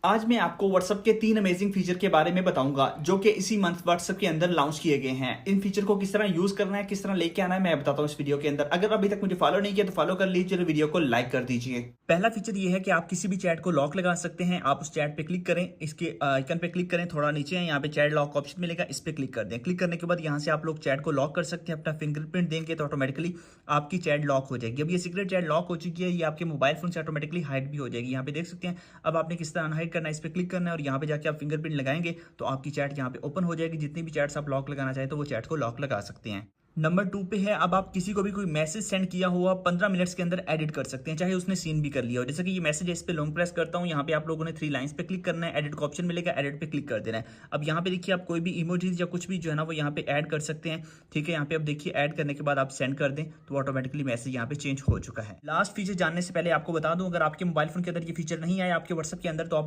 आज मैं आपको WhatsApp के 3 अमेजिंग फीचर के बारे में बताऊंगा जो कि इसी मंथ WhatsApp के अंदर लॉन्च किए गए हैं। इन फीचर को किस तरह यूज करना है, किस तरह लेके आना है, मैं बताता हूं इस वीडियो के अंदर। अगर अभी तक मुझे फॉलो नहीं किया तो फॉलो कर लीजिए, वीडियो को लाइक कर दीजिए। पहला फीचर ये है कि आप किसी भी चैट को लॉक लगा सकते हैं। आप उस चैट पे क्लिक करें, इसके आइकन पे क्लिक करें, थोड़ा नीचे है यहाँ पे चैट लॉक ऑप्शन मिलेगा, इस पे क्लिक कर दें। क्लिक करने के बाद यहाँ से आप लोग चैट को लॉक कर सकते हैं। अपना फिंगरप्रिंट देंगे तो ऑटोमेटिकली आपकी चैट लॉक हो जाएगी। अब ये सीक्रेट चैट लॉक हो चुकी है, ये आपके मोबाइल फोन से ऑटोमेटिकली हाइड भी हो जाएगी। यहाँ पे देख सकते हैं। अब आपने किस तरह अनहाइड करना है, इस पे क्लिक करना है और यहाँ पे जाके आप फिंगरप्रिंट लगाएंगे तो आपकी चैट यहाँ पे ओपन हो जाएगी। जितनी भी चैट्स आप लॉक लगाना चाहे तो वो चैट को लॉक लगा सकते हैं। नंबर 2 पे है, अब आप किसी को भी कोई मैसेज सेंड किया हुआ 15 मिनट्स के अंदर एडिट कर सकते हैं, चाहे उसने सीन भी कर लिया हो। जैसे कि ये मैसेज है, इस पे लॉन्ग प्रेस करता हूं, यहाँ पे आप लोगों ने 3 लाइंस पे क्लिक करना है, एडिट का ऑप्शन मिलेगा, एडिट पे क्लिक कर देना है। अब यहाँ पे देखिए आप कोई भी इमोजीज या कुछ भी जो है ना वो यहाँ पे ऐड कर सकते हैं। ठीक है, यहाँ पे अब देखिए ऐड करने के बाद आप सेंड कर दें तो ऑटोमेटिकली मैसेज यहाँ पे चेंज हो चुका है। लास्ट फीचर जानने से पहले आपको बता दूं, अगर आपके मोबाइल फोन के अंदर ये फीचर नहीं आया आपके WhatsApp के अंदर तो आपने